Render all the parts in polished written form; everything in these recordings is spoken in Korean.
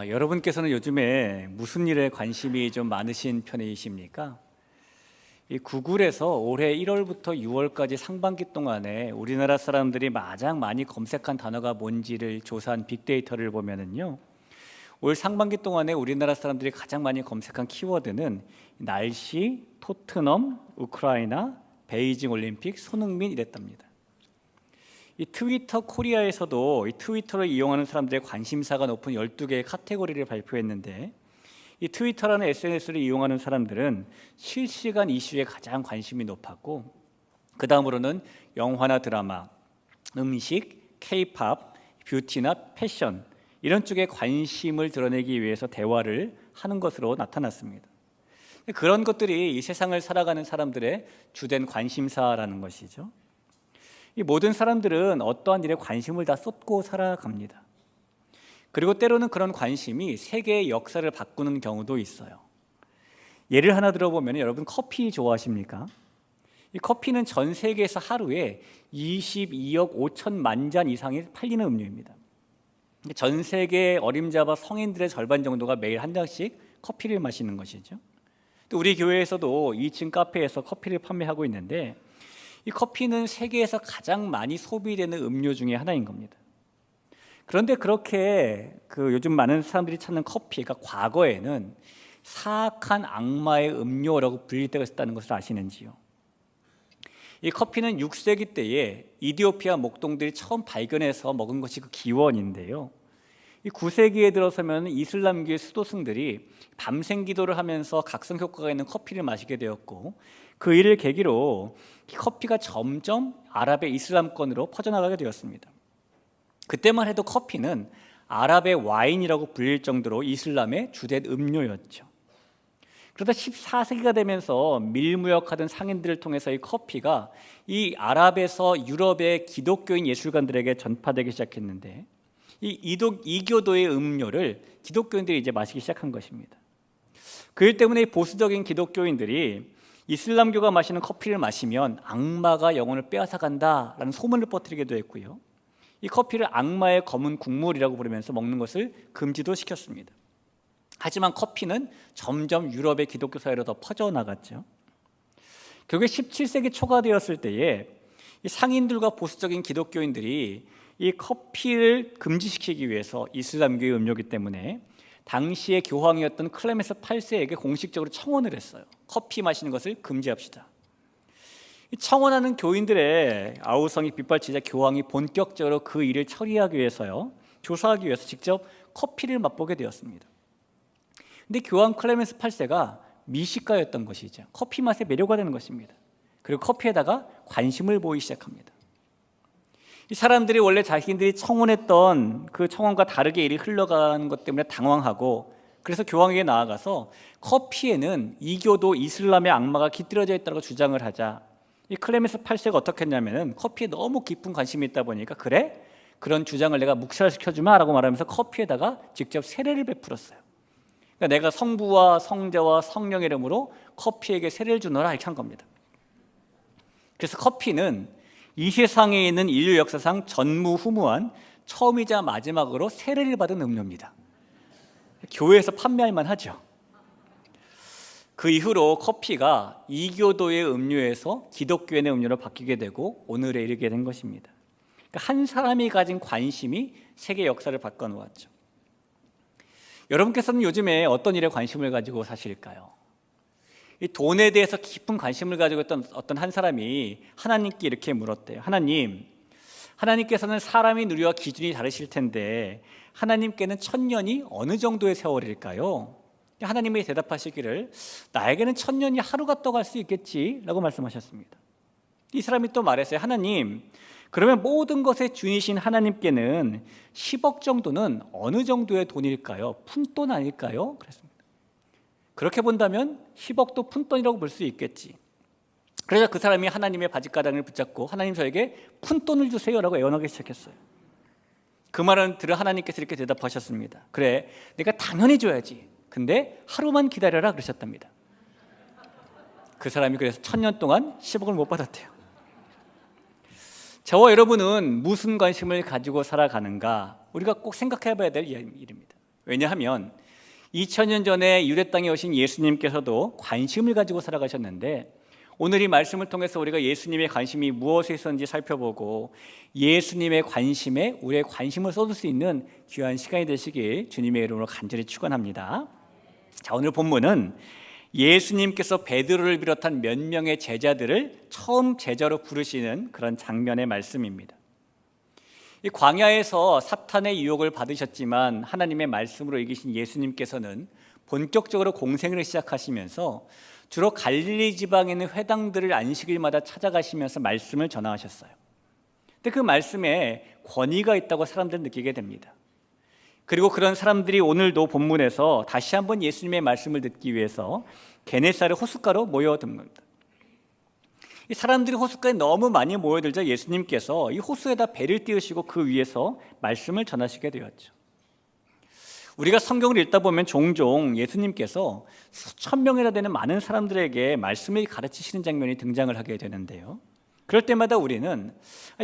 여러분께서는 요즘에 무슨 일에 관심이 좀 많으신 편이십니까? 이 구글에서 올해 1월부터 6월까지 상반기 동안에 우리나라 사람들이 가장 많이 검색한 단어가 뭔지를 조사한 빅데이터를 보면은요, 올 상반기 동안에 우리나라 사람들이 가장 많이 검색한 키워드는 날씨, 토트넘, 우크라이나, 베이징 올림픽, 손흥민 이랬답니다. 이 트위터 코리아에서도 이 트위터를 이용하는 사람들의 관심사가 높은 12개의 카테고리를 발표했는데, 이 트위터라는 SNS를 이용하는 사람들은 실시간 이슈에 가장 관심이 높았고, 그 다음으로는 영화나 드라마, 음식, K-팝, 뷰티나 패션 이런 쪽에 관심을 드러내기 위해서 대화를 하는 것으로 나타났습니다. 그런 것들이 이 세상을 살아가는 사람들의 주된 관심사라는 것이죠. 이 모든 사람들은 어떠한 일에 관심을 다 쏟고 살아갑니다. 그리고 때로는 그런 관심이 세계의 역사를 바꾸는 경우도 있어요. 예를 하나 들어보면, 여러분 커피 좋아하십니까? 이 커피는 전 세계에서 하루에 22억 5천만 잔 이상이 팔리는 음료입니다. 전 세계 어림잡아 성인들의 절반 정도가 매일 한 잔씩 커피를 마시는 것이죠. 또 우리 교회에서도 2층 카페에서 커피를 판매하고 있는데, 이 커피는 세계에서 가장 많이 소비되는 음료 중에 하나인 겁니다. 그런데 그렇게 요즘 많은 사람들이 찾는 커피가 과거에는 사악한 악마의 음료라고 불릴 때가 있었다는 것을 아시는지요? 이 커피는 6세기 때에 이디오피아 목동들이 처음 발견해서 먹은 것이 그 기원인데요, 이 9세기에 들어서면 이슬람교의 수도승들이 밤샘 기도를 하면서 각성 효과가 있는 커피를 마시게 되었고, 그 일을 계기로 커피가 점점 아랍의 이슬람권으로 퍼져나가게 되었습니다. 그때만 해도 커피는 아랍의 와인이라고 불릴 정도로 이슬람의 주된 음료였죠. 그러다 14세기가 되면서 밀무역하던 상인들을 통해서 이 커피가 이 아랍에서 유럽의 기독교인 예술가들에게 전파되기 시작했는데, 이교도의 음료를 기독교인들이 이제 마시기 시작한 것입니다. 그 일 때문에 보수적인 기독교인들이 이슬람교가 마시는 커피를 마시면 악마가 영혼을 빼앗아간다라는 소문을 퍼뜨리기도 했고요, 이 커피를 악마의 검은 국물이라고 부르면서 먹는 것을 금지도 시켰습니다. 하지만 커피는 점점 유럽의 기독교 사회로 더 퍼져나갔죠. 결국에 17세기 초가 되었을 때에 이 상인들과 보수적인 기독교인들이 이 커피를 금지시키기 위해서, 이슬람교의 음료이기 때문에 당시의 교황이었던 클레멘스 8세에게 공식적으로 청원을 했어요. 커피 마시는 것을 금지합시다. 청원하는 교인들의 아우성이 빗발치자 교황이 본격적으로 그 일을 처리하기 위해서요, 조사하기 위해서 직접 커피를 맛보게 되었습니다. 근데 교황 클레멘스 8세가 미식가였던 것이죠. 커피 맛에 매료가 되는 것입니다. 그리고 커피에다가 관심을 보이기 시작합니다. 이 사람들이 원래 자신들이 청원했던 그 청원과 다르게 일이 흘러가는 것 때문에 당황하고, 그래서 교황에게 나아가서 커피에는 이교도 이슬람의 악마가 깃들여져 있다고 주장을 하자, 이 클레멘스 8세가 어떻게 했냐면은 커피에 너무 깊은 관심이 있다 보니까, 그래? 그런 주장을 내가 묵살시켜주마 라고 말하면서 커피에다가 직접 세례를 베풀었어요. 그러니까 내가 성부와 성자와 성령의 이름으로 커피에게 세례를 주노라 이렇게 한 겁니다. 그래서 커피는 이 세상에 있는 인류 역사상 전무후무한 처음이자 마지막으로 세례를 받은 음료입니다. 교회에서 판매할 만하죠. 그 이후로 커피가 이교도의 음료에서 기독교의 음료로 바뀌게 되고 오늘에 이르게 된 것입니다. 그러니까 한 사람이 가진 관심이 세계 역사를 바꿔놓았죠. 여러분께서는 요즘에 어떤 일에 관심을 가지고 사실까요? 이 돈에 대해서 깊은 관심을 가지고 있던 어떤 한 사람이 하나님께 이렇게 물었대요. 하나님, 하나님께서는 사람이 누리와 기준이 다르실 텐데 하나님께는 1000년이 어느 정도의 세월일까요? 하나님이 대답하시기를, 나에게는 1000년이 하루가 떠갈 수 있겠지 라고 말씀하셨습니다. 이 사람이 또 말했어요. 하나님, 그러면 모든 것의 주인이신 하나님께는 10억 정도는 어느 정도의 돈일까요? 푼돈 아닐까요? 그랬습니다. 그렇게 본다면 10억도 푼돈이라고 볼 수 있겠지. 그래서 그 사람이 하나님의 바짓가랑을 붙잡고, 하나님 저에게 푼돈을 주세요 라고 애원하기 시작했어요. 그 말은 들어 하나님께서 이렇게 대답하셨습니다. 그래, 내가 당연히 줘야지. 근데 하루만 기다려라 그러셨답니다. 그 사람이 그래서 1000년 동안 10억을 못 받았대요. 저와 여러분은 무슨 관심을 가지고 살아가는가, 우리가 꼭 생각해 봐야 될 일입니다. 왜냐하면 2000년 전에 유대 땅에 오신 예수님께서도 관심을 가지고 살아가셨는데 오늘 이 말씀을 통해서 우리가 예수님의 관심이 무엇에 있었는지 살펴보고 예수님의 관심에 우리의 관심을 쏟을 수 있는 귀한 시간이 되시길 주님의 이름으로 간절히 축원합니다. 자, 오늘 본문은 예수님께서 베드로를 비롯한 몇 명의 제자들을 처음 제자로 부르시는 그런 장면의 말씀입니다. 이 광야에서 사탄의 유혹을 받으셨지만 하나님의 말씀으로 이기신 예수님께서는 본격적으로 공생을 시작하시면서 주로 갈릴리 지방에 있는 회당들을 안식일마다 찾아가시면서 말씀을 전하셨어요. 근데 그 말씀에 권위가 있다고 사람들은 느끼게 됩니다. 그리고 그런 사람들이 오늘도 본문에서 다시 한번 예수님의 말씀을 듣기 위해서 게네사렛 호숫가로 모여듭니다. 이 사람들이 호숫가에 너무 많이 모여들자 예수님께서 이 호수에다 배를 띄우시고 그 위에서 말씀을 전하시게 되었죠. 우리가 성경을 읽다 보면 종종 예수님께서 수천 명이나 되는 많은 사람들에게 말씀을 가르치시는 장면이 등장을 하게 되는데요. 그럴 때마다 우리는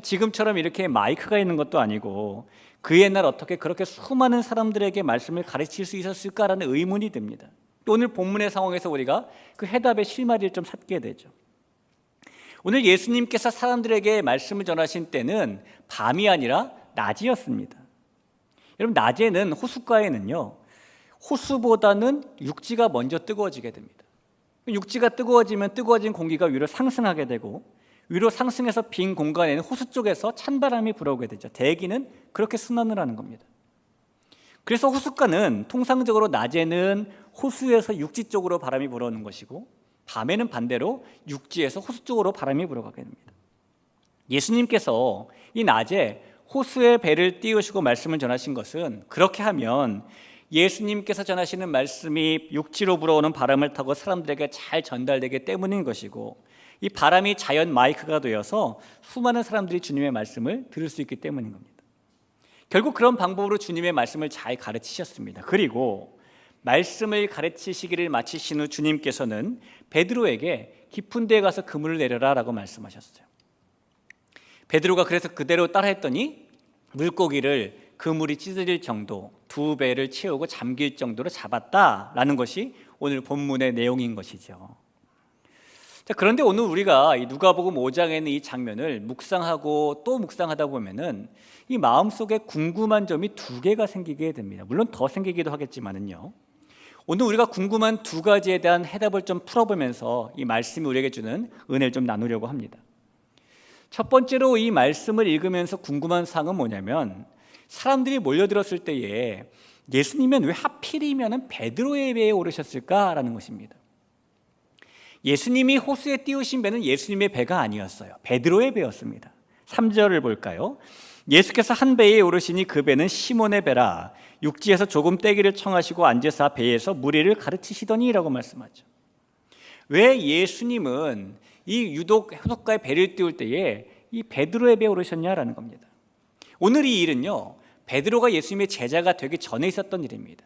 지금처럼 이렇게 마이크가 있는 것도 아니고 그 옛날 어떻게 그렇게 수많은 사람들에게 말씀을 가르칠 수 있었을까라는 의문이 듭니다. 또 오늘 본문의 상황에서 우리가 그 해답의 실마리를 좀 찾게 되죠. 오늘 예수님께서 사람들에게 말씀을 전하신 때는 밤이 아니라 낮이었습니다. 여러분, 낮에는 호숫가에는요, 호수보다는 육지가 먼저 뜨거워지게 됩니다. 육지가 뜨거워지면 뜨거워진 공기가 위로 상승하게 되고 위로 상승해서 빈 공간에는 호수 쪽에서 찬바람이 불어오게 되죠. 대기는 그렇게 순환을 하는 겁니다. 그래서 호숫가는 통상적으로 낮에는 호수에서 육지 쪽으로 바람이 불어오는 것이고 밤에는 반대로 육지에서 호수 쪽으로 바람이 불어가게 됩니다. 예수님께서 이 낮에 호수에 배를 띄우시고 말씀을 전하신 것은 그렇게 하면 예수님께서 전하시는 말씀이 육지로 불어오는 바람을 타고 사람들에게 잘 전달되기 때문인 것이고 이 바람이 자연 마이크가 되어서 수많은 사람들이 주님의 말씀을 들을 수 있기 때문인 겁니다. 결국 그런 방법으로 주님의 말씀을 잘 가르치셨습니다. 그리고 말씀을 가르치시기를 마치신 후 주님께서는 베드로에게 깊은 데에 가서 그물을 내려라 라고 말씀하셨어요. 베드로가 그래서 그대로 따라했더니 물고기를 그물이 찢어질 정도 2배를 채우고 잠길 정도로 잡았다라는 것이 오늘 본문의 내용인 것이죠. 자, 그런데 오늘 우리가 누가복음 5장에 있는 이 장면을 묵상하고 또 묵상하다 보면은 이 마음속에 궁금한 점이 2개가 생기게 됩니다. 물론 더 생기기도 하겠지만은요. 오늘 우리가 궁금한 2가지에 대한 해답을 좀 풀어보면서 이 말씀이 우리에게 주는 은혜를 좀 나누려고 합니다. 첫 번째로 이 말씀을 읽으면서 궁금한 사항은 뭐냐면 사람들이 몰려들었을 때에 예수님은 왜 하필이면 베드로의 배에 오르셨을까라는 것입니다. 예수님이 호수에 띄우신 배는 예수님의 배가 아니었어요. 베드로의 배였습니다. 3절을 볼까요? 예수께서 한 배에 오르시니 그 배는 시몬의 배라 육지에서 조금 떼기를 청하시고 앉으사 배에서 무리를 가르치시더니 라고 말씀하죠. 왜 예수님은 이 유독 호숫가에 배를 띄울 때에 이 베드로의 배에 오르셨냐라는 겁니다. 오늘 이 일은요, 베드로가 예수님의 제자가 되기 전에 있었던 일입니다.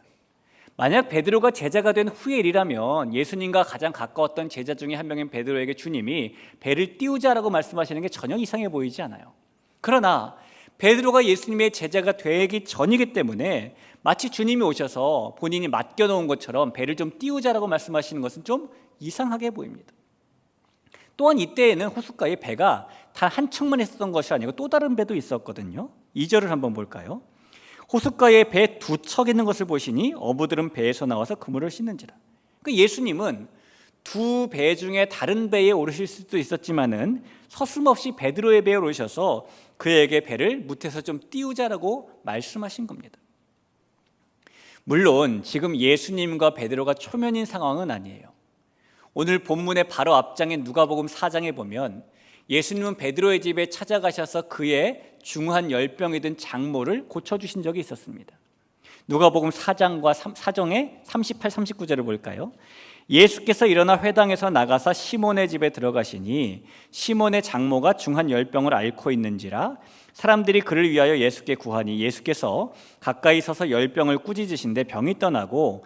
만약 베드로가 제자가 된 후의 일이라면 예수님과 가장 가까웠던 제자 중에 한 명인 베드로에게 주님이 배를 띄우자라고 말씀하시는 게 전혀 이상해 보이지 않아요. 그러나 베드로가 예수님의 제자가 되기 전이기 때문에 마치 주님이 오셔서 본인이 맡겨놓은 것처럼 배를 좀 띄우자라고 말씀하시는 것은 좀 이상하게 보입니다. 또한 이때에는 호숫가에 배가 단 한 척만 있었던 것이 아니고 또 다른 배도 있었거든요. 2절을 한번 볼까요? 호숫가에 배 2척 있는 것을 보시니 어부들은 배에서 나와서 그물을 씻는지라. 그러니까 예수님은 2배 중에 다른 배에 오르실 수도 있었지만은 서슴없이 베드로의 배에 오르셔서 그에게 배를 무태서 좀 띄우자라고 말씀하신 겁니다. 물론 지금 예수님과 베드로가 초면인 상황은 아니에요. 오늘 본문의 바로 앞장인 누가복음 4장에 보면 예수님은 베드로의 집에 찾아가셔서 그의 중한 10병이 든 장모를 고쳐주신 적이 있었습니다. 누가복음 4장과 4장의 38, 39절을 볼까요? 예수께서 일어나 회당에서 나가서 시몬의 집에 들어가시니 시몬의 장모가 중한 10병을 앓고 있는지라 사람들이 그를 위하여 예수께 구하니 예수께서 가까이 서서 10병을 꾸짖으신데 병이 떠나고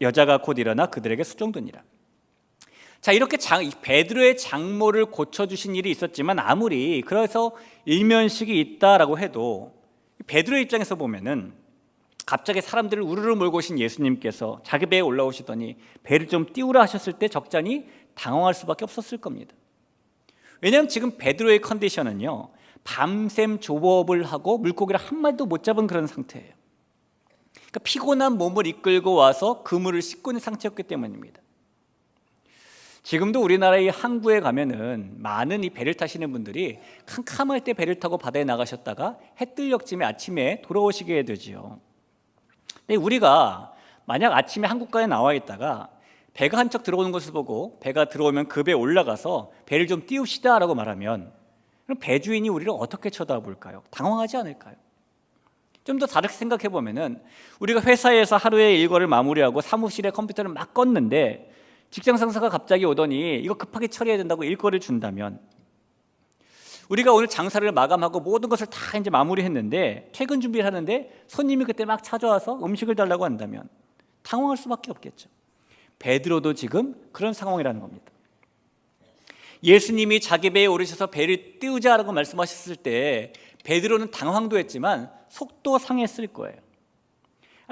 여자가 곧 일어나 그들에게 수종드니라. 자, 이렇게 베드로의 장모를 고쳐주신 일이 있었지만 아무리 그래서 일면식이 있다라고 해도 베드로의 입장에서 보면은 갑자기 사람들을 우르르 몰고 오신 예수님께서 자기 배에 올라오시더니 배를 좀 띄우라 하셨을 때 적잖이 당황할 수밖에 없었을 겁니다. 왜냐하면 지금 베드로의 컨디션은요, 밤샘 조업을 하고 물고기를 한 마리도 못 잡은 그런 상태예요. 그러니까 피곤한 몸을 이끌고 와서 그물을 씻고 있는 상태였기 때문입니다. 지금도 우리나라의 항구에 가면은 많은 이 배를 타시는 분들이 캄캄할 때 배를 타고 바다에 나가셨다가 해 뜰녘쯤에 아침에 돌아오시게 되지요. 근데 우리가 만약 아침에 한국가에 나와 있다가 배가 한 척 들어오는 것을 보고 배가 들어오면 그 배에 올라가서 배를 좀 띄웁시다 라고 말하면 그럼 배 주인이 우리를 어떻게 쳐다볼까요? 당황하지 않을까요? 좀 더 다르게 생각해 보면은 우리가 회사에서 하루의 일과를 마무리하고 사무실에 컴퓨터를 막 껐는데 직장 상사가 갑자기 오더니 이거 급하게 처리해야 된다고 일거를 준다면, 우리가 오늘 장사를 마감하고 모든 것을 다 이제 마무리했는데 퇴근 준비를 하는데 손님이 그때 막 찾아와서 음식을 달라고 한다면 당황할 수밖에 없겠죠. 베드로도 지금 그런 상황이라는 겁니다. 예수님이 자기 배에 오르셔서 배를 띄우자라고 말씀하셨을 때 베드로는 당황도 했지만 속도 상했을 거예요.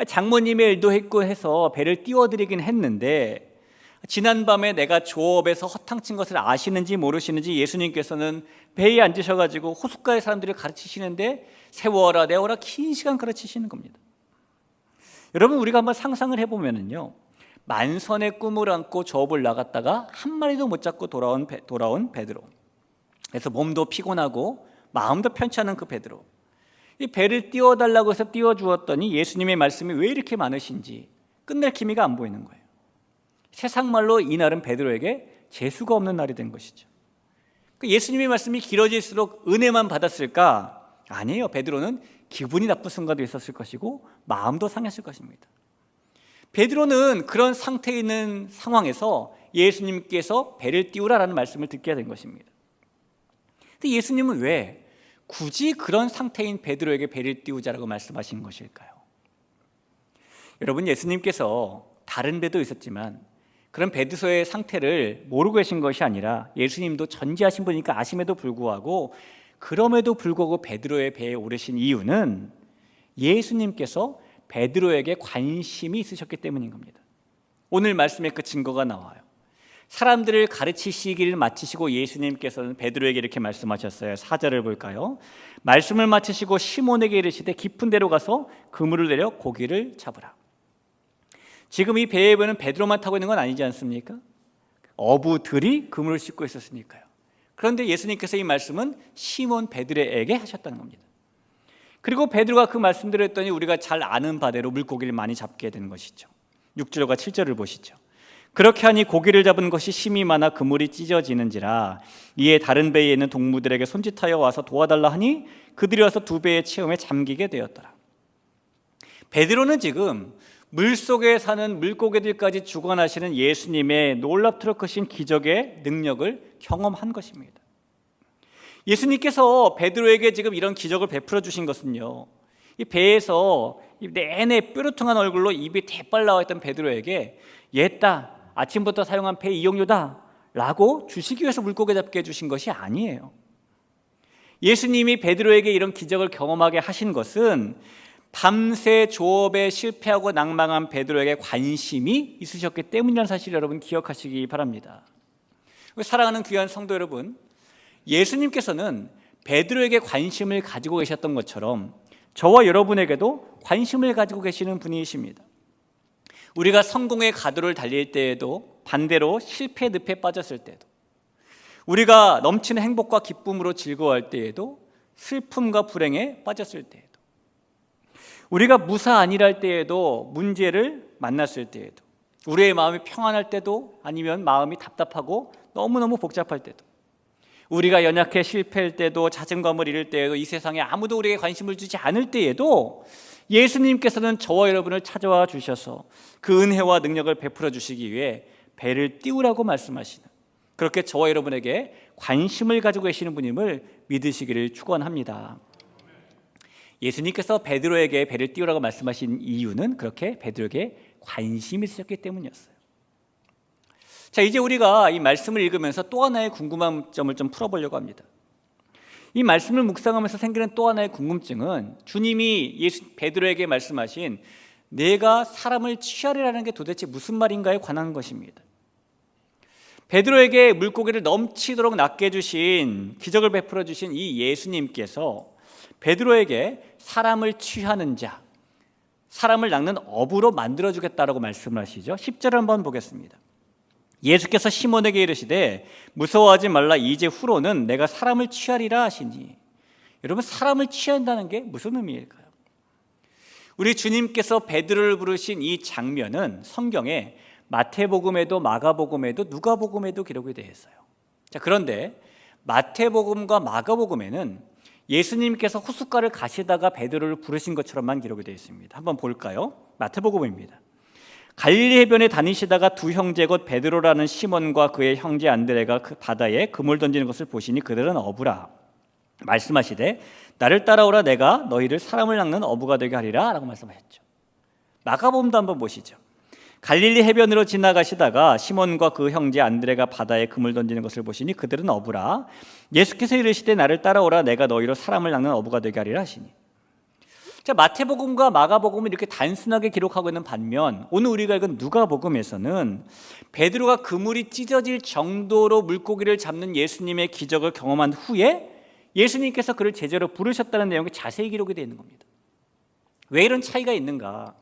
장모님의 일도 했고 해서 배를 띄워드리긴 했는데 지난밤에 내가 조업에서 허탕친 것을 아시는지 모르시는지 예수님께서는 배에 앉으셔가지고 호숫가의 사람들을 가르치시는데 세워라 내워라 긴 시간 가르치시는 겁니다. 여러분, 우리가 한번 상상을 해보면은요, 만선의 꿈을 안고 조업을 나갔다가 한 마리도 못 잡고 돌아온 베드로, 그래서 몸도 피곤하고 마음도 편치 않은 그 베드로, 이 배를 띄워달라고 해서 띄워주었더니 예수님의 말씀이 왜 이렇게 많으신지 끝낼 기미가 안 보이는 거예요. 세상 말로 이날은 베드로에게 재수가 없는 날이 된 것이죠. 예수님의 말씀이 길어질수록 은혜만 받았을까? 아니에요. 베드로는 기분이 나쁜 순간도 있었을 것이고 마음도 상했을 것입니다. 베드로는 그런 상태에 있는 상황에서 예수님께서 배를 띄우라라는 말씀을 듣게 된 것입니다. 근데 예수님은 왜 굳이 그런 상태인 베드로에게 배를 띄우자라고 말씀하신 것일까요? 여러분, 예수님께서 다른 배도 있었지만 그런 베드로의 상태를 모르고 계신 것이 아니라 예수님도 전지하신 분이니까 아심에도 불구하고, 그럼에도 불구하고 베드로의 배에 오르신 이유는 예수님께서 베드로에게 관심이 있으셨기 때문인 겁니다. 오늘 말씀에 그 증거가 나와요. 사람들을 가르치시기를 마치시고 예수님께서는 베드로에게 이렇게 말씀하셨어요. 4절을 볼까요? 말씀을 마치시고 시몬에게 이르시되 깊은 데로 가서 그물을 내려 고기를 잡으라. 지금 이 배에 보는 베드로만 타고 있는 건 아니지 않습니까? 어부들이 그물을 싣고 있었으니까요. 그런데 예수님께서 이 말씀은 시몬 베드로에게 하셨다는 겁니다. 그리고 베드로가 그 말씀대로 했더니 우리가 잘 아는 바대로 물고기를 많이 잡게 된 것이죠. 6절과 7절을 보시죠. 그렇게 하니 고기를 잡은 것이 심이 많아 그물이 찢어지는지라 이에 다른 배에 있는 동무들에게 손짓하여 와서 도와달라 하니 그들이 와서 두 배의 체험에 잠기게 되었더라. 베드로는 지금 물속에 사는 물고기들까지 주관하시는 예수님의 놀랍도록 크신 기적의 능력을 경험한 것입니다. 예수님께서 베드로에게 지금 이런 기적을 베풀어 주신 것은요, 이 배에서 내내 뾰루퉁한 얼굴로 입이 대빨 나와 있던 베드로에게 옛다, 아침부터 사용한 배 이용료다 라고 주시기 위해서 물고기 잡게 해주신 것이 아니에요. 예수님이 베드로에게 이런 기적을 경험하게 하신 것은 밤새 조업에 실패하고 낭망한 베드로에게 관심이 있으셨기 때문이라는 사실을 여러분 기억하시기 바랍니다. 사랑하는 귀한 성도 여러분, 예수님께서는 베드로에게 관심을 가지고 계셨던 것처럼 저와 여러분에게도 관심을 가지고 계시는 분이십니다. 우리가 성공의 가도를 달릴 때에도, 반대로 실패 늪에 빠졌을 때도, 우리가 넘치는 행복과 기쁨으로 즐거워할 때에도, 슬픔과 불행에 빠졌을 때에도, 우리가 무사안일할 때에도, 문제를 만났을 때에도, 우리의 마음이 평안할 때도, 아니면 마음이 답답하고 너무너무 복잡할 때도, 우리가 연약해 실패할 때도, 자존감을 잃을 때에도, 이 세상에 아무도 우리에게 관심을 주지 않을 때에도 예수님께서는 저와 여러분을 찾아와 주셔서 그 은혜와 능력을 베풀어 주시기 위해 배를 띄우라고 말씀하시는, 그렇게 저와 여러분에게 관심을 가지고 계시는 분임을 믿으시기를 축원합니다. 예수님께서 베드로에게 배를 띄우라고 말씀하신 이유는 그렇게 베드로에게 관심이 있으셨기 때문이었어요. 자, 이제 우리가 이 말씀을 읽으면서 또 하나의 궁금한 점을 좀 풀어보려고 합니다. 이 말씀을 묵상하면서 생기는 또 하나의 궁금증은 주님이 베드로에게 말씀하신 내가 사람을 취하리라는 게 도대체 무슨 말인가에 관한 것입니다. 베드로에게 물고기를 넘치도록 낚게 해주신, 기적을 베풀어 주신 이 예수님께서 베드로에게 사람을 취하는 자, 사람을 낚는 어부로 만들어주겠다라고 말씀을 하시죠. 10절을 한번 보겠습니다. 예수께서 시몬에게 이르시되 무서워하지 말라, 이제 후로는 내가 사람을 취하리라 하시니. 여러분, 사람을 취한다는 게 무슨 의미일까요? 우리 주님께서 베드로를 부르신 이 장면은 성경에 마태복음에도 마가복음에도 누가복음에도 기록이 되어 있어요. 자, 그런데 마태복음과 마가복음에는 예수님께서 호숫가를 가시다가 베드로를 부르신 것처럼만 기록이 되어 있습니다. 한번 볼까요? 마태복음입니다. 갈릴리 해변에 다니시다가 두 형제 곧 베드로라는 시몬과 그의 형제 안드레가 그 바다에 그물 던지는 것을 보시니 그들은 어부라. 말씀하시되 나를 따라오라, 내가 너희를 사람을 낚는 어부가 되게 하리라 라고 말씀하셨죠. 마가복음도 한번 보시죠. 갈릴리 해변으로 지나가시다가 시몬과 그 형제 안드레가 바다에 그물 던지는 것을 보시니 그들은 어부라. 예수께서 이르시되 나를 따라오라, 내가 너희로 사람을 낚는 어부가 되게 하리라 하시니. 자, 마태복음과 마가복음은 이렇게 단순하게 기록하고 있는 반면 오늘 우리가 읽은 누가복음에서는 베드로가 그물이 찢어질 정도로 물고기를 잡는 예수님의 기적을 경험한 후에 예수님께서 그를 제자로 부르셨다는 내용이 자세히 기록이 되어 있는 겁니다. 왜 이런 차이가 있는가?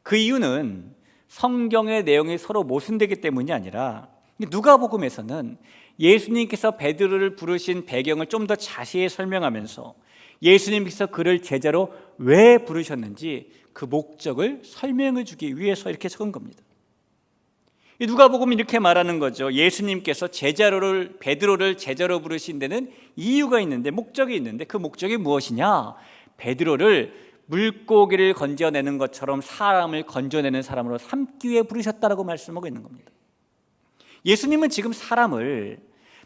그 이유는 성경의 내용이 서로 모순되기 때문이 아니라 누가복음에서는 예수님께서 베드로를 부르신 배경을 좀 더 자세히 설명하면서 예수님께서 그를 제자로 왜 부르셨는지 그 목적을 설명해 주기 위해서 이렇게 적은 겁니다. 누가복음은 이렇게 말하는 거죠. 예수님께서 베드로를 제자로 부르신 데는 이유가 있는데, 목적이 있는데, 그 목적이 무엇이냐? 베드로를 물고기를 건져내는 것처럼 사람을 건져내는 사람으로 삼기 위해 부르셨다라고 말씀하고 있는 겁니다. 예수님은 지금 사람을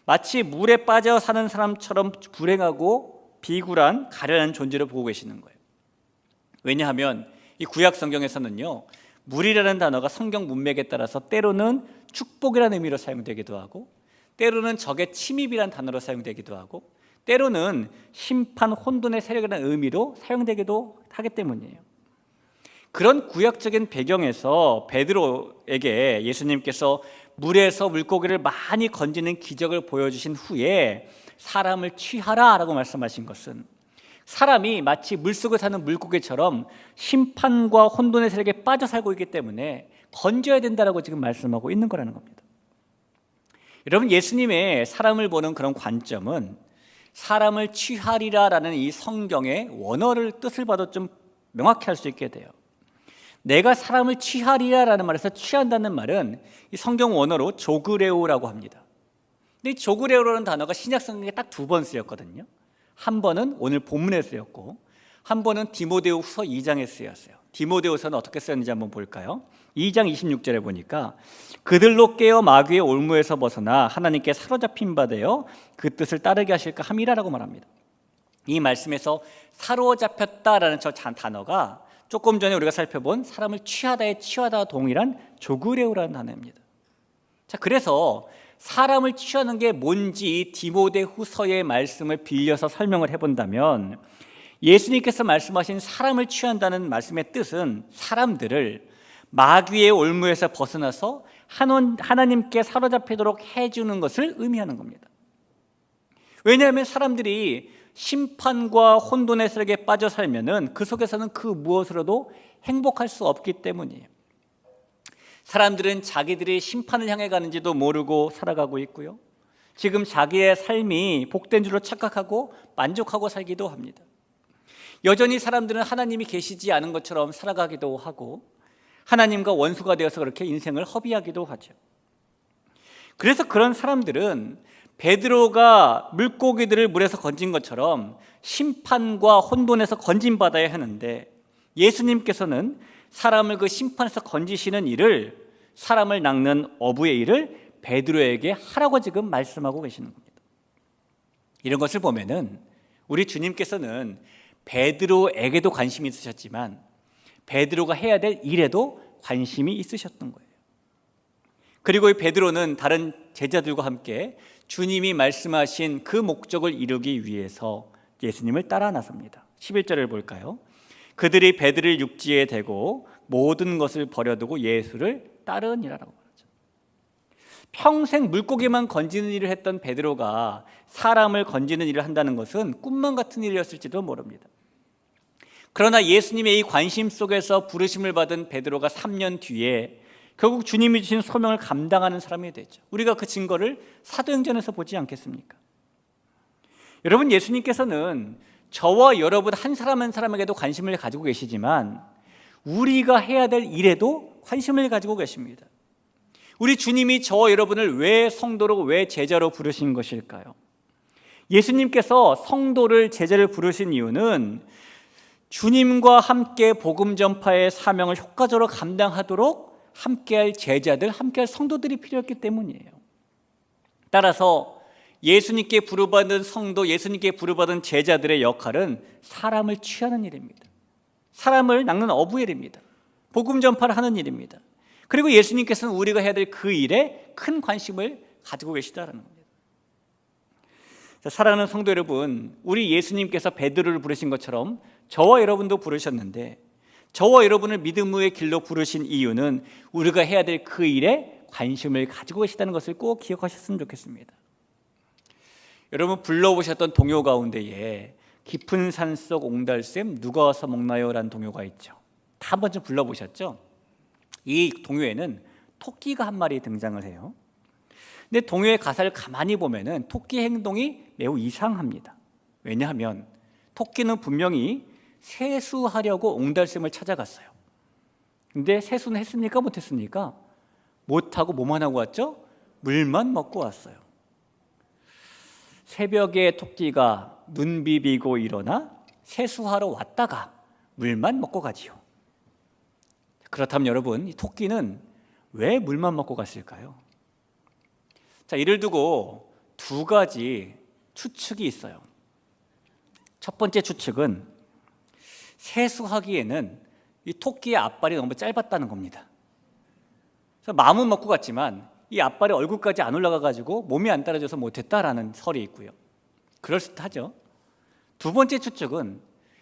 마치 물에 빠져 사는 사람처럼 불행하고 비굴한 가련한 존재로 보고 계시는 거예요. 왜냐하면 이 구약 성경에서는요, 물이라는 단어가 성경 문맥에 따라서 때로는 축복이라는 의미로 사용되기도 하고, 때로는 적의 침입이라는 단어로 사용되기도 하고, 때로는 심판, 혼돈의 세력이라는 의미로 사용되기도 하기 때문이에요. 그런 구약적인 배경에서 베드로에게 예수님께서 물에서 물고기를 많이 건지는 기적을 보여주신 후에 사람을 취하라 라고 말씀하신 것은 사람이 마치 물속에 사는 물고기처럼 심판과 혼돈의 세력에 빠져 살고 있기 때문에 건져야 된다라고 지금 말씀하고 있는 거라는 겁니다. 여러분, 예수님의 사람을 보는 그런 관점은 사람을 취하리라라는 이 성경의 원어를 뜻을 봐도 좀 명확히 할 수 있게 돼요. 내가 사람을 취하리라라는 말에서 취한다는 말은 이 성경 원어로 조그레오라고 합니다. 근데 이 조그레오라는 단어가 신약 성경에 딱 2번 쓰였거든요. 한 번은 오늘 본문에 쓰였고 한 번은 디모데후서 2장에 쓰였어요. 디모데후서는 어떻게 쓰였는지 한번 볼까요? 2장 26절에 보니까 그들로 깨어 마귀의 올무에서 벗어나 하나님께 사로잡힌 바 되어 그 뜻을 따르게 하실까 함이라라고 말합니다. 이 말씀에서 사로잡혔다라는 저 단어가 조금 전에 우리가 살펴본 사람을 취하다의 취하다와 동일한 조그레오라는 단어입니다. 자, 그래서 사람을 취하는 게 뭔지 디모데후서의 말씀을 빌려서 설명을 해본다면 예수님께서 말씀하신 사람을 취한다는 말씀의 뜻은 사람들을 마귀의 올무에서 벗어나서 하나님께 사로잡히도록 해주는 것을 의미하는 겁니다. 왜냐하면 사람들이 심판과 혼돈의 세력에 빠져 살면은 그 속에서는 그 무엇으로도 행복할 수 없기 때문이에요. 사람들은 자기들이 심판을 향해 가는지도 모르고 살아가고 있고요. 지금 자기의 삶이 복된 줄로 착각하고 만족하고 살기도 합니다. 여전히 사람들은 하나님이 계시지 않은 것처럼 살아가기도 하고 하나님과 원수가 되어서 그렇게 인생을 허비하기도 하죠. 그래서 그런 사람들은 베드로가 물고기들을 물에서 건진 것처럼 심판과 혼돈에서 건진받아야 하는데 예수님께서는 사람을 그 심판에서 건지시는 일을, 사람을 낚는 어부의 일을 베드로에게 하라고 지금 말씀하고 계시는 겁니다. 이런 것을 보면은 우리 주님께서는 베드로에게도 관심이 있으셨지만 베드로가 해야 될 일에도 관심이 있으셨던 거예요. 그리고 이 베드로는 다른 제자들과 함께 주님이 말씀하신 그 목적을 이루기 위해서 예수님을 따라 나섭니다. 11절을 볼까요? 그들이 배들을 육지에 대고 모든 것을 버려두고 예수를 따르니라라고 말하죠. 평생 물고기만 건지는 일을 했던 베드로가 사람을 건지는 일을 한다는 것은 꿈만 같은 일이었을지도 모릅니다. 그러나 예수님의 이 관심 속에서 부르심을 받은 베드로가 3년 뒤에 결국 주님이 주신 소명을 감당하는 사람이 되죠. 우리가 그 증거를 사도행전에서 보지 않겠습니까? 여러분, 예수님께서는 저와 여러분 한 사람 한 사람에게도 관심을 가지고 계시지만 우리가 해야 될 일에도 관심을 가지고 계십니다. 우리 주님이 저와 여러분을 왜 성도로, 왜 제자로 부르신 것일까요? 예수님께서 성도를, 제자를 부르신 이유는 주님과 함께 복음 전파의 사명을 효과적으로 감당하도록 함께할 제자들, 함께할 성도들이 필요했기 때문이에요. 따라서 예수님께 부르받은 성도, 예수님께 부르받은 제자들의 역할은 사람을 취하는 일입니다. 사람을 낚는 어부일입니다. 복음 전파를 하는 일입니다. 그리고 예수님께서는 우리가 해야 될 그 일에 큰 관심을 가지고 계시다는 겁니다. 사랑하는 성도 여러분, 우리 예수님께서 베드로를 부르신 것처럼 저와 여러분도 부르셨는데, 저와 여러분을 믿음의 길로 부르신 이유는 우리가 해야 될 그 일에 관심을 가지고 계시다는 것을 꼭 기억하셨으면 좋겠습니다. 여러분, 불러보셨던 동요 가운데에 깊은 산속 옹달샘 누가 와서 먹나요? 라는 동요가 있죠. 다 한 번쯤 불러보셨죠? 이 동요에는 토끼가 한 마리 등장을 해요. 근데 동요의 가사를 가만히 보면은 토끼 행동이 매우 이상합니다. 왜냐하면 토끼는 분명히 세수하려고 옹달샘을 찾아갔어요. 근데 세수는 했습니까? 못했습니까? 못하고 뭐만 하고 왔죠? 물만 먹고 왔어요. 새벽에 토끼가 눈 비비고 일어나 세수하러 왔다가 물만 먹고 가지요. 그렇다면 여러분, 이 토끼는 왜 물만 먹고 갔을까요? 자, 이를 두고 두 가지 추측이 있어요. 첫 번째 추측은 세수하기에는 이 토끼의 앞발이 너무 짧았다는 겁니다. 그래서 마음은 먹고 갔지만 이 앞발이 얼굴까지 안 올라가가지고 몸이 안 따라줘서 못했다라는 설이 있고요. 그럴듯하죠. 두 번째 추측은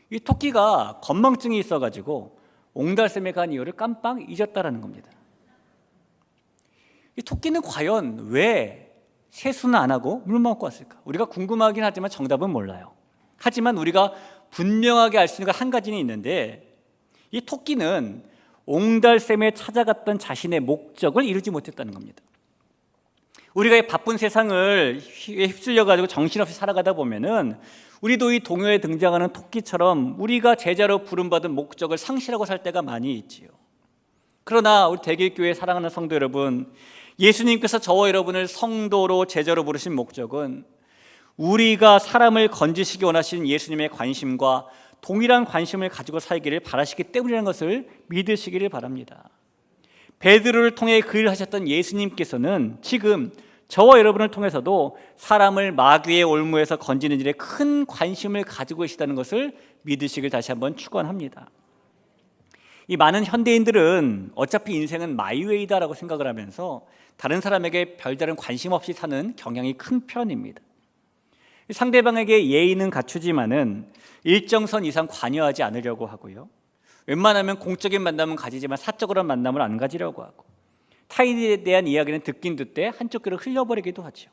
이 토끼가 건망증이 있어가지고 옹달샘에 간 이유를 깜빡 잊었다라는 겁니다. 이 토끼는 과연 왜 세수는 안 하고 물만 먹고 왔을까? 우리가 궁금하긴 하지만 정답은 몰라요. 하지만 우리가 분명하게 알 수 있는 것 한 가지는 있는데, 이 토끼는 옹달샘에 찾아갔던 자신의 목적을 이루지 못했다는 겁니다. 우리가 이 바쁜 세상을 휩쓸려가지고 정신없이 살아가다 보면은 우리도 이 동요에 등장하는 토끼처럼 우리가 제자로 부름받은 목적을 상실하고 살 때가 많이 있지요. 그러나 우리 대길교회 사랑하는 성도 여러분, 예수님께서 저와 여러분을 성도로, 제자로 부르신 목적은 우리가 사람을 건지시기 원하시는 예수님의 관심과 동일한 관심을 가지고 살기를 바라시기 때문이라는 것을 믿으시기를 바랍니다. 베드로를 통해 그 일을 하셨던 예수님께서는 지금 저와 여러분을 통해서도 사람을 마귀의 올무에서 건지는 일에 큰 관심을 가지고 계시다는 것을 믿으시길 다시 한번 축원합니다. 이 많은 현대인들은 어차피 인생은 마이웨이다라고 생각을 하면서 다른 사람에게 별다른 관심 없이 사는 경향이 큰 편입니다. 상대방에게 예의는 갖추지만은 일정선 이상 관여하지 않으려고 하고요. 웬만하면 공적인 만남은 가지지만 사적으로 만남을 안 가지려고 하고, 타인에 대한 이야기는 듣긴 듣되 한쪽 귀로 흘려버리기도 하죠.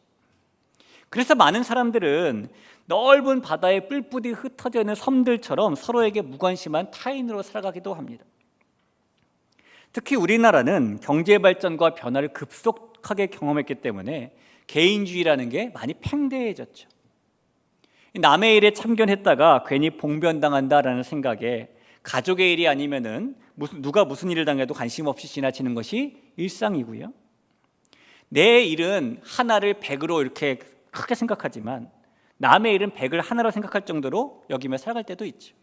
그래서 많은 사람들은 넓은 바다에 뿔뿔이 흩어져 있는 섬들처럼 서로에게 무관심한 타인으로 살아가기도 합니다. 특히 우리나라는 경제 발전과 변화를 급속하게 경험했기 때문에 개인주의라는 게 많이 팽배해졌죠. 남의 일에 참견했다가 괜히 봉변당한다라는 생각에 가족의 일이 아니면은 누가 무슨 일을 당해도 관심 없이 지나치는 것이 일상이고요. 내 일은 하나를 100으로 이렇게 크게 생각하지만 남의 일은 100을 하나로 생각할 정도로 여기며 살아갈 때도 있죠.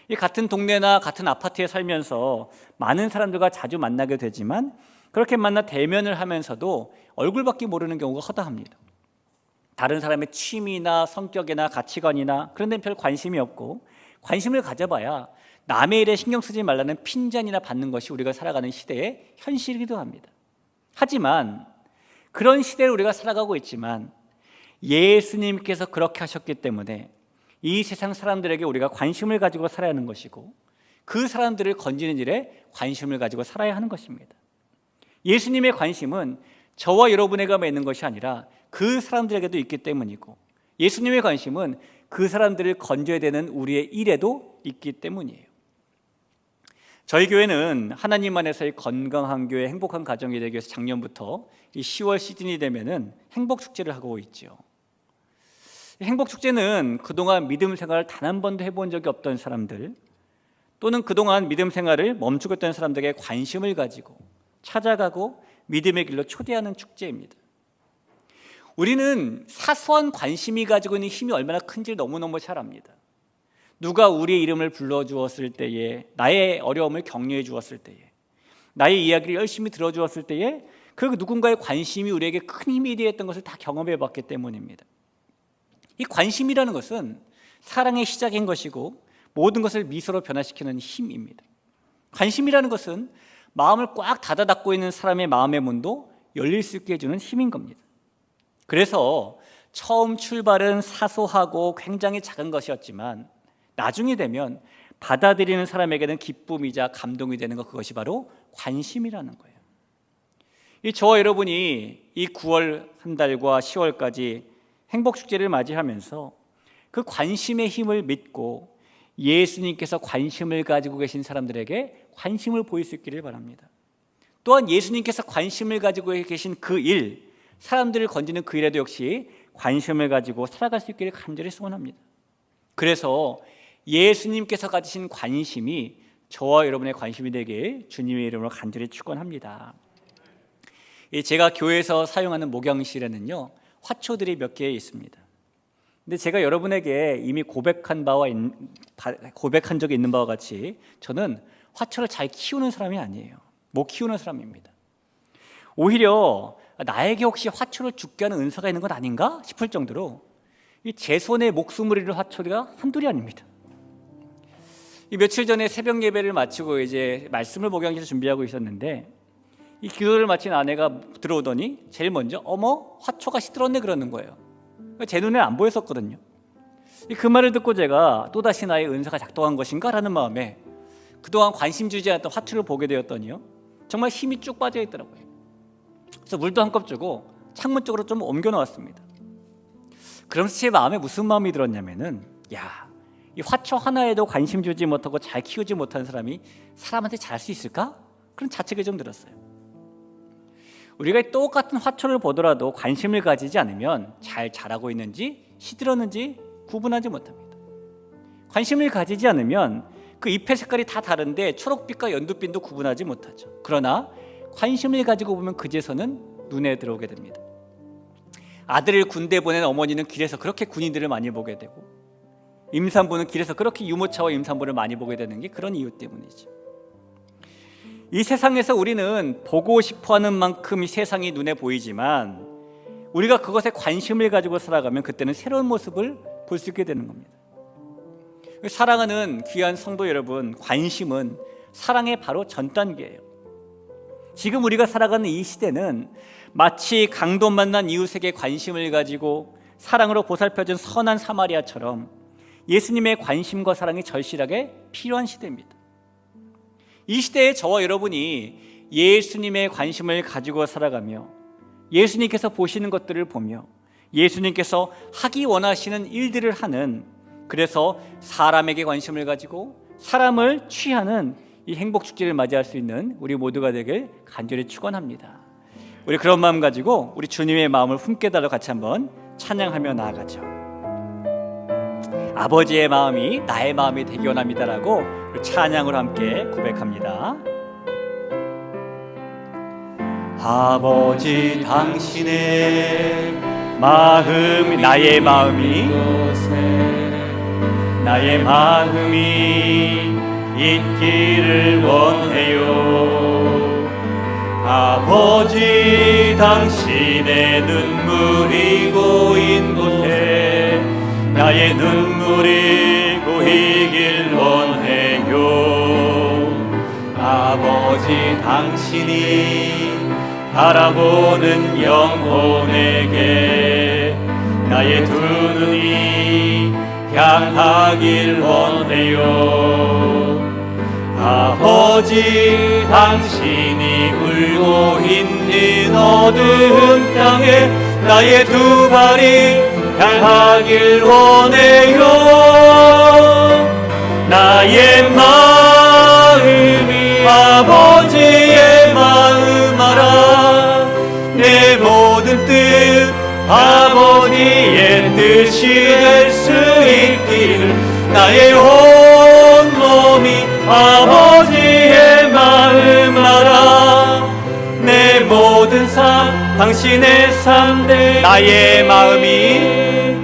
이 같은 동네나 같은 아파트에 살면서 많은 사람들과 자주 만나게 되지만 그렇게 만나 대면을 하면서도 얼굴밖에 모르는 경우가 허다합니다. 다른 사람의 취미나 성격이나 가치관이나 그런 데는 별 관심이 없고, 관심을 가져봐야 남의 일에 신경 쓰지 말라는 핀잔이나 받는 것이 우리가 살아가는 시대의 현실이기도 합니다. 하지만 그런 시대를 우리가 살아가고 있지만 예수님께서 그렇게 하셨기 때문에 이 세상 사람들에게 우리가 관심을 가지고 살아야 하는 것이고 그 사람들을 건지는 일에 관심을 가지고 살아야 하는 것입니다. 예수님의 관심은 저와 여러분에게만 있는 것이 아니라 그 사람들에게도 있기 때문이고 예수님의 관심은 그 사람들을 건져야 되는 우리의 일에도 있기 때문이에요. 저희 교회는 하나님 안에서의 건강한 교회, 행복한 가정이 되기 위해서 작년부터 이 10월 시즌이 되면은 행복축제를 하고 있죠. 행복축제는 그동안 믿음 생활을 단 한 번도 해본 적이 없던 사람들, 또는 그동안 믿음 생활을 멈추고 있던 사람들에게 관심을 가지고 찾아가고 믿음의 길로 초대하는 축제입니다. 우리는 사소한 관심이 가지고 있는 힘이 얼마나 큰지 너무너무 잘 압니다. 누가 우리의 이름을 불러주었을 때에, 나의 어려움을 격려해 주었을 때에, 나의 이야기를 열심히 들어주었을 때에 그 누군가의 관심이 우리에게 큰 힘이 되었던 것을 다 경험해 봤기 때문입니다. 이 관심이라는 것은 사랑의 시작인 것이고 모든 것을 미소로 변화시키는 힘입니다. 관심이라는 것은 마음을 꽉 닫아 닫고 있는 사람의 마음의 문도 열릴 수 있게 해주는 힘인 겁니다. 그래서 처음 출발은 사소하고 굉장히 작은 것이었지만 나중에 되면 받아들이는 사람에게는 기쁨이자 감동이 되는 것, 그것이 바로 관심이라는 거예요. 저와 여러분이 이 9월 한 달과 10월까지 행복축제를 맞이하면서 그 관심의 힘을 믿고 예수님께서 관심을 가지고 계신 사람들에게 관심을 보일 수 있기를 바랍니다. 또한 예수님께서 관심을 가지고 계신 그 일, 사람들을 건지는 그 일에도 역시 관심을 가지고 살아갈 수 있기를 간절히 소원합니다. 그래서 예수님께서 가지신 관심이 저와 여러분의 관심이 되길 주님의 이름으로 간절히 축원합니다. 제가 교회에서 사용하는 목양실에는요, 화초들이 몇 개 있습니다. 근데 제가 여러분에게 이미 고백한 적이 있는 바와 같이 저는 화초를 잘 키우는 사람이 아니에요. 못 키우는 사람입니다. 오히려 나에게 혹시 화초를 죽게 하는 은사가 있는 건 아닌가 싶을 정도로 제 손에 목숨을 잃은 화초가 한둘이 아닙니다. 며칠 전에 새벽 예배를 마치고 이제 말씀을 목양실에서 준비하고 있었는데 이 기도를 마친 아내가 들어오더니 제일 먼저 어머 화초가 시들었네 그러는 거예요. 제 눈에 안 보였었거든요. 그 말을 듣고 제가 또다시 나의 은사가 작동한 것인가 라는 마음에 그동안 관심 주지 않았던 화초를 보게 되었더니요, 정말 힘이 쭉 빠져 있더라고요. 그래서 물도 한 컵 주고 창문 쪽으로 좀 옮겨 놓았습니다. 그러면서 제 마음에 무슨 마음이 들었냐면은, 이 화초 하나에도 관심 주지 못하고 잘 키우지 못하는 사람이 사람한테 잘할 수 있을까? 그런 자책이 좀 들었어요. 우리가 똑같은 화초를 보더라도 관심을 가지지 않으면 잘 자라고 있는지 시들었는지 구분하지 못합니다. 관심을 가지지 않으면 그 잎의 색깔이 다 다른데 초록빛과 연두빛도 구분하지 못하죠. 그러나 관심을 가지고 보면 그제서는 눈에 들어오게 됩니다. 아들을 군대 보낸 어머니는 길에서 그렇게 군인들을 많이 보게 되고, 임산부는 길에서 그렇게 유모차와 임산부를 많이 보게 되는 게 그런 이유 때문이죠. 이 세상에서 우리는 보고 싶어하는 만큼 이 세상이 눈에 보이지만 우리가 그것에 관심을 가지고 살아가면 그때는 새로운 모습을 볼 수 있게 되는 겁니다. 사랑하는 귀한 성도 여러분, 관심은 사랑의 바로 전 단계예요. 지금 우리가 살아가는 이 시대는 마치 강도 만난 이웃에게 관심을 가지고 사랑으로 보살펴준 선한 사마리아처럼 예수님의 관심과 사랑이 절실하게 필요한 시대입니다. 이 시대에 저와 여러분이 예수님의 관심을 가지고 살아가며 예수님께서 보시는 것들을 보며 예수님께서 하기 원하시는 일들을 하는, 그래서 사람에게 관심을 가지고 사람을 취하는 이 행복축제를 맞이할 수 있는 우리 모두가 되길 간절히 축원합니다. 우리 그런 마음 가지고 우리 주님의 마음을 품게 달라 같이 한번 찬양하며 나아가죠. 아버지의 마음이 나의 마음이 되기 원합니다라고 찬양으로 함께 고백합니다. 아버지 당신의 마음이 나의 마음이 있기를 원해요. 아버지 당신의 눈물이 고인 곳에 나의 눈물이 고이길 원해요. 아버지 당신이 바라보는 영혼에게 나의 두 눈이 향하길 원해요. 아버지, 당신이 울고 있는 어두운 땅에 나의 두 발이 향하길 원해요. 나의 마음이 아버지의 마음 알아. 내 모든 뜻 아버지의 뜻이 될 수 있기를. 나의 온 몸이 아버지의 마음 알아. 내 모든 삶 당신의 삶 대 나의 마음이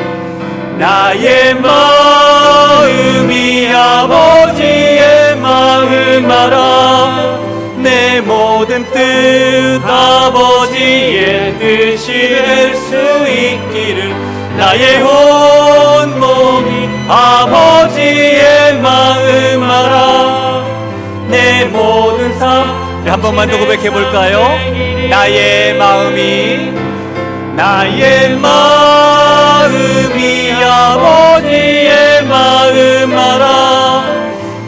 아버지의 마음 알아. 내 모든 뜻 아버지의 뜻이 될 수 있기를. 나의 온 몸이 아버지의 마음 알아. 내 모든 삶. 한 번만 더 고백해 볼까요? 나의 마음이 아버지의 마음 알아.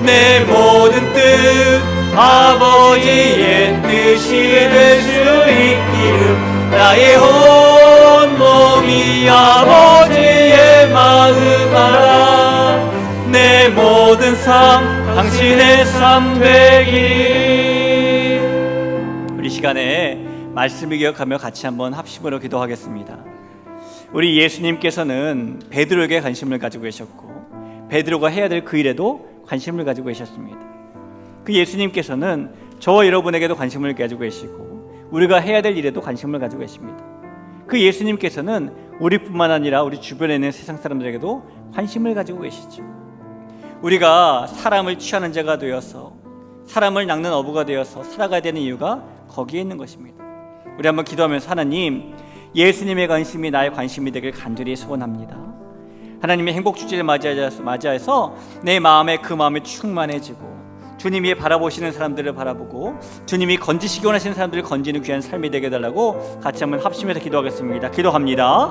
내 모든 뜻 아버지의 뜻이 될 수 있기를. 나의 온 몸이 아버지의 마음 알아. 내 모든 삶 당신의 삶 되길. 우리 시간에 말씀을 기억하며 같이 한번 합심으로 기도하겠습니다. 우리 예수님께서는 베드로에게 관심을 가지고 계셨고 베드로가 해야 될 그 일에도 관심을 가지고 계셨습니다. 그 예수님께서는 저와 여러분에게도 관심을 가지고 계시고 우리가 해야 될 일에도 관심을 가지고 계십니다. 그 예수님께서는 우리뿐만 아니라 우리 주변에 있는 세상 사람들에게도 관심을 가지고 계시죠. 우리가 사람을 취하는 자가 되어서 사람을 낚는 어부가 되어서 살아가야 되는 이유가 거기에 있는 것입니다. 우리 한번 기도하면서 하나님, 예수님의 관심이 나의 관심이 되길 간절히 소원합니다. 하나님의 행복축제를 맞이해서 내 마음에 그 마음이 충만해지고 주님이 바라보시는 사람들을 바라보고 주님이 건지시기 원하시는 사람들을 건지는 귀한 삶이 되게 해달라고 같이 한번 합심해서 기도하겠습니다. 기도합니다.